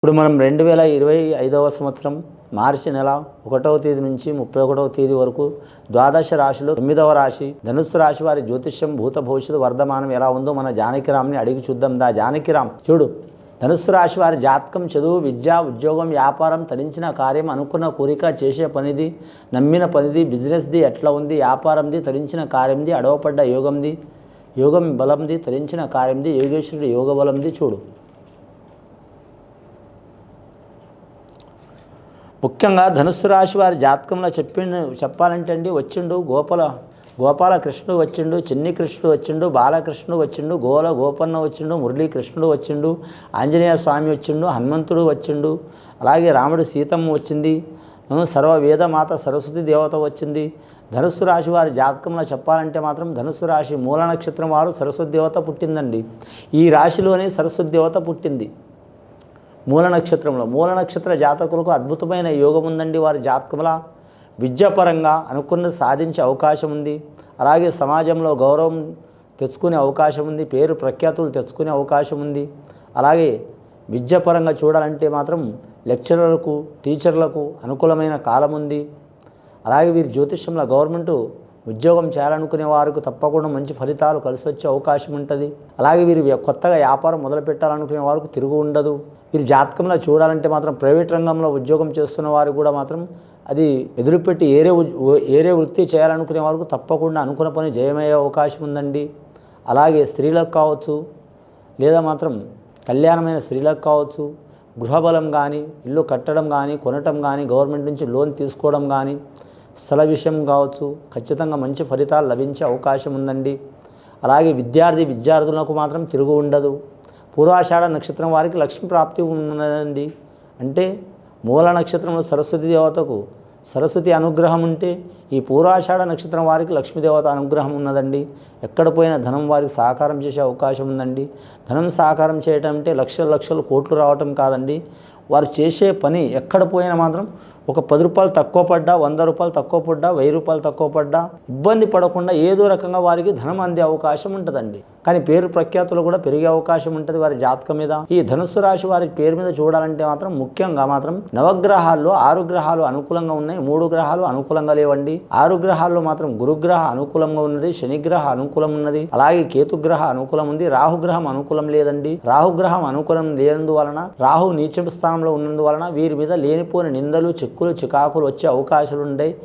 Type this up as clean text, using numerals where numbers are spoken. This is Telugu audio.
ఇప్పుడు మనం 2025వ సంవత్సరం మార్చి నెల 1వ తేదీ నుంచి 31వ తేదీ వరకు ద్వాదశ రాశిలో 9వ రాశి ధనుస్సు రాశి వారి జ్యోతిష్యం భూత భవిష్యత్తు వర్ధమానం ఎలా ఉందో మన జానకిరామ్ని అడిగి చూద్దాం. జానకిరామ్ చూడు, ధనుస్సు రాశి వారి జాతకం చదువు, విద్య, ఉద్యోగం, వ్యాపారం, తరించిన కార్యం, అనుకున్న కోరిక, చేసే పనిది, నమ్మిన పనిది, బిజినెస్ది ఎట్లా ఉంది, వ్యాపారంది, తరించిన కార్యంది, అడవపడ్డ యోగంది, యోగం బలంది, తరించిన కార్యంది, యోగేశ్వరుడు యోగ బలంది. చూడు, ముఖ్యంగా ధనుస్సు రాశి వారి జాతకంలో చెప్పాలంటే అండి, వచ్చిండు గోపాలకృష్ణుడు వచ్చిండు, చిన్ని కృష్ణుడు వచ్చిండు, బాలకృష్ణుడు వచ్చిండు, గోపన్న వచ్చిండు, మురళీకృష్ణుడు వచ్చిండు, ఆంజనేయ స్వామి వచ్చిండు, హనుమంతుడు వచ్చిండు, అలాగే రాముడు సీతమ్మ వచ్చింది, సర్వ వేదమాత సరస్వతి దేవత వచ్చింది. ధనుస్సు రాశి వారి జాతకంలో చెప్పాలంటే మాత్రం ధనుస్సు రాశి మూల నక్షత్రం వారు సరస్వతి దేవత పుట్టిందండి. ఈ రాశిలోనే సరస్వతి దేవత పుట్టింది. మూల నక్షత్ర జాతకులకు అద్భుతమైన యోగం ఉందండి. వారి జాతకంలో విద్యాపరంగా అనుకున్నది సాధించే అవకాశం ఉంది. అలాగే సమాజంలో గౌరవం తెచ్చుకునే అవకాశం ఉంది, పేరు ప్రఖ్యాతులు తెచ్చుకునే అవకాశం ఉంది. అలాగే విద్యాపరంగా చూడాలంటే మాత్రం లెక్చరర్లకు, టీచర్లకు అనుకూలమైన కాలం ఉంది. అలాగే వీరి జ్యోతిష్యంలో గవర్నమెంట్ ఉద్యోగం చేయాలనుకునే వారికి తప్పకుండా మంచి ఫలితాలు కలిసి వచ్చే అవకాశం ఉంటుంది. అలాగే వీరు కొత్తగా వ్యాపారం మొదలు పెట్టాలనుకునే వారికి తిరుగు ఉండదు. వీరి జాతకంలో చూడాలంటే మాత్రం ప్రైవేట్ రంగంలో ఉద్యోగం చేస్తున్న వారు కూడా మాత్రం అది ఎదురుపెట్టి ఏరే వృత్తి చేయాలనుకునే వారికి తప్పకుండా అనుకున్న పని జయమయ్యే అవకాశం ఉందండి. అలాగే స్త్రీలకు కావచ్చు, లేదా మాత్రం కళ్యాణమైన స్త్రీలకు కావచ్చు, గృహబలం కానీ, ఇల్లు కట్టడం కానీ, కొనటం కానీ, గవర్నమెంట్ నుంచి లోన్ తీసుకోవడం కానీ, స్థల విషయం కావచ్చు, ఖచ్చితంగా మంచి ఫలితాలు లభించే అవకాశం ఉందండి. అలాగే విద్యార్థులకు మాత్రం తిరుగు ఉండదు. పూర్వాషాఢ నక్షత్రం వారికి లక్ష్మీ ప్రాప్తి ఉన్నదండి. అంటే మూల నక్షత్రంలో సరస్వతి దేవతకు సరస్వతి అనుగ్రహం ఉంటే ఈ పూర్వాషాఢ నక్షత్రం వారికి లక్ష్మీదేవత అనుగ్రహం ఉన్నదండి. ఎక్కడ పోయినా ధనం వారికి సహకారం చేసే అవకాశం ఉందండి. ధనం సహకారం చేయటం అంటే లక్షలు కోట్లు రావటం కాదండి. వారు చేసే పని ఎక్కడ పోయినా మాత్రం ఒక 10 రూపాయలు తక్కువ పడ్డా, 100 రూపాయలు తక్కువ పడ్డా, 1000 రూపాయలు తక్కువ పడ్డా ఇబ్బంది పడకుండా ఏదో రకంగా వారికి ధనం అందే అవకాశం ఉంటుందండి. కానీ పేరు ప్రఖ్యాతులు కూడా పెరిగే అవకాశం ఉంటుంది వారి జాతకం మీద. ఈ ధనుస్సు రాశి వారి పేరు మీద చూడాలంటే మాత్రం ముఖ్యంగా మాత్రం నవగ్రహాల్లో 6 గ్రహాలు అనుకూలంగా ఉన్నాయి, 3 గ్రహాలు అనుకూలంగా లేవండి. 6 గ్రహాల్లో మాత్రం గురుగ్రహ అనుకూలంగా ఉన్నది, శనిగ్రహ అనుకూలం ఉన్నది, అలాగే కేతుగ్రహ అనుకూలం ఉంది, రాహుగ్రహం అనుకూలం లేదండి. రాహుగ్రహం అనుకూలం లేనందువలన, రాహు నీచ స్థానంలో ఉన్నందువలన వీరి మీద లేనిపోని నిందలు, చిక్కులు, చికాకులు వచ్చే అవకాశాలు ఉంటాయి.